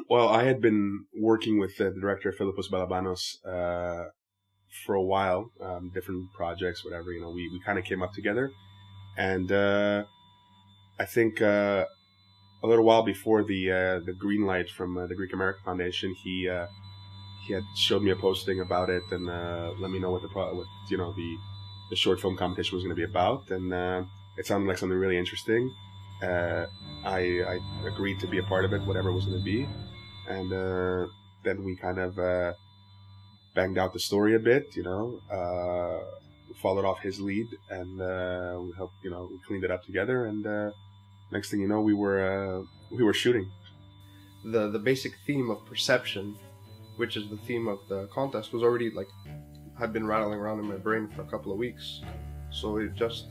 Well, I had been working with the director Philippos Balabanos for a while, different projects, whatever. We kind of came up together, and I think a little while before the green light from the Greek American Foundation, he had showed me a posting about it and let me know what the short film competition was going to be about, and it sounded like something really interesting. I agreed to be a part of it, whatever it was going to be, and then we kind of banged out the story a bit, followed off his lead, and we helped, we cleaned it up together, and next thing you know, we were shooting. The basic theme of perception, which is the theme of the contest, was already had been rattling around in my brain for a couple of weeks. So it just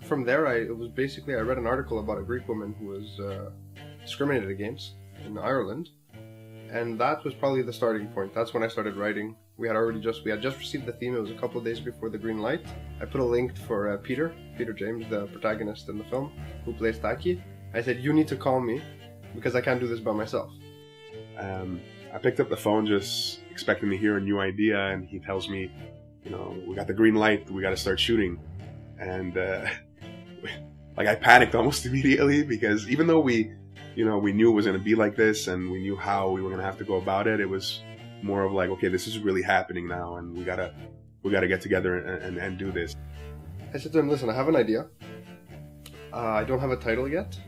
from there, I read an article about a Greek woman who was discriminated against in Ireland, and that was probably the starting point. That's when I started writing. We had just received the theme. It was a couple of days before the green light. I put a link for Peter James, the protagonist in the film, who plays Taki. I said, you need to call me because I can't do this by myself. I picked up the phone just expecting to hear a new idea, and he tells me, we got the green light, we got to start shooting. And I panicked almost immediately, because even though we knew it was going to be like this and we knew how we were going to have to go about it, it was more of okay, this is really happening now, and we gotta get together and do this. I said to him, listen, I have an idea. I don't have a title yet,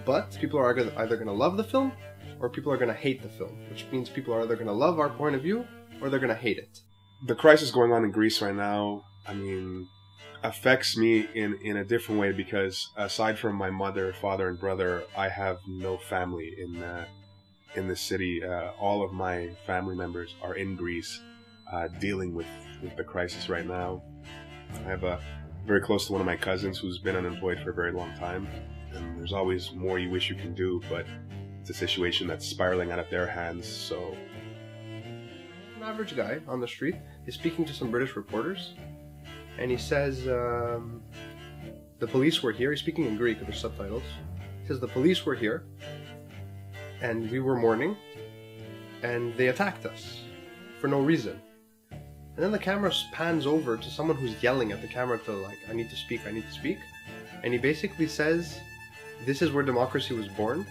but people are either going to love the film or people are going to hate the film, which means people are either going to love our point of view or they're going to hate it. The crisis going on in Greece right now, affects me in a different way, because aside from my mother, father, and brother, I have no family in the city. All of my family members are in Greece, dealing with the crisis right now. I have very close to one of my cousins who's been unemployed for a very long time, and there's always more you wish you can do, but it's a situation that's spiraling out of their hands. So an average guy on the street is speaking to some British reporters, and he says, the police were here. He's speaking in Greek, there's subtitles. He says, the police were here, and we were mourning, and they attacked us for no reason. And then the camera pans over to someone who's yelling at the camera to I need to speak, I need to speak. And he basically says, this is where democracy was born,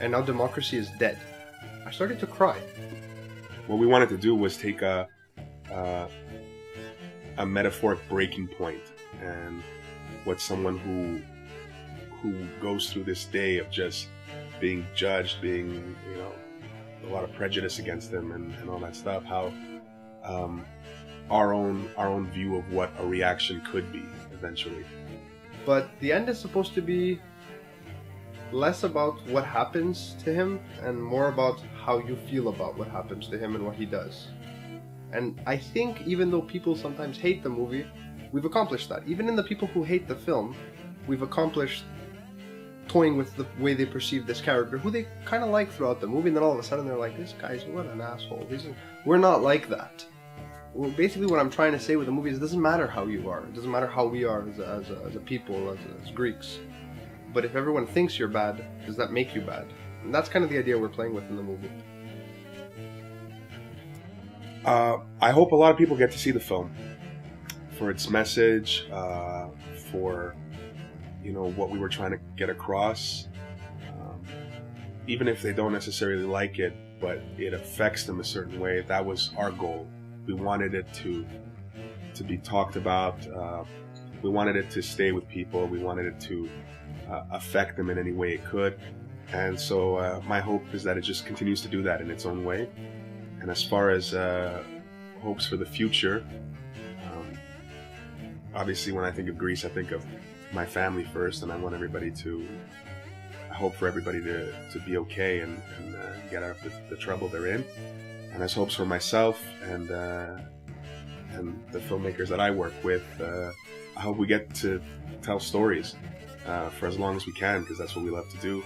and now democracy is dead. I started to cry. What we wanted to do was take a metaphoric breaking point, and what someone who goes through this day of just being judged, being a lot of prejudice against them and all that stuff, how our own view of what a reaction could be eventually. But the end is supposed to be less about what happens to him and more about how you feel about what happens to him and what he does. And I think even though people sometimes hate the movie, we've accomplished that. Even in the people who hate the film, we've accomplished toying with the way they perceive this character, who they kind of like throughout the movie, and then all of a sudden they're like, this guy's, what an asshole. We're not like that. Well, basically what I'm trying to say with the movie is it doesn't matter how you are. It doesn't matter how we are as a people, as Greeks. But if everyone thinks you're bad, does that make you bad? And that's kind of the idea we're playing with in the movie. I hope a lot of people get to see the film for its message, for what we were trying to get across. Even if they don't necessarily like it, but it affects them a certain way. That was our goal. We wanted it to be talked about. We wanted it to stay with people. We wanted it to affect them in any way it could. And so my hope is that it just continues to do that in its own way. And as far as hopes for the future, obviously when I think of Greece, I think of my family first, and I want everybody I hope for everybody to be okay and get out of the trouble they're in. And as hopes for myself and the filmmakers that I work with, I hope we get to tell stories for as long as we can, because that's what we love to do.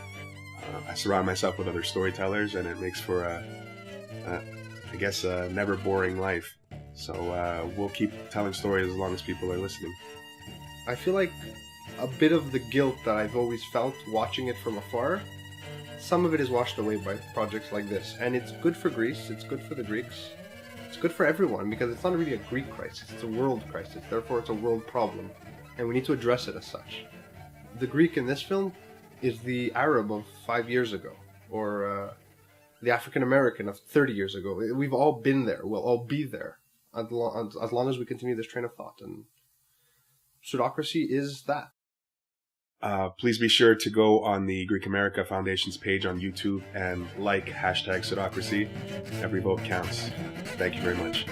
I surround myself with other storytellers, and it makes for a never boring life. So we'll keep telling stories as long as people are listening. I feel like a bit of the guilt that I've always felt watching it from afar some of it is washed away by projects like this. And it's good for Greece, it's good for the Greeks, it's good for everyone, because it's not really a Greek crisis, it's a world crisis, therefore it's a world problem, and we need to address it as such. The Greek in this film is the Arab of 5 years ago, or the African American of 30 years ago. We've all been there, we'll all be there, as long as we continue this train of thought, and Pseudocracy is that. Please be sure to go on the Greek America Foundation's page on YouTube and like #Pseudocracy. Every vote counts. Thank you very much.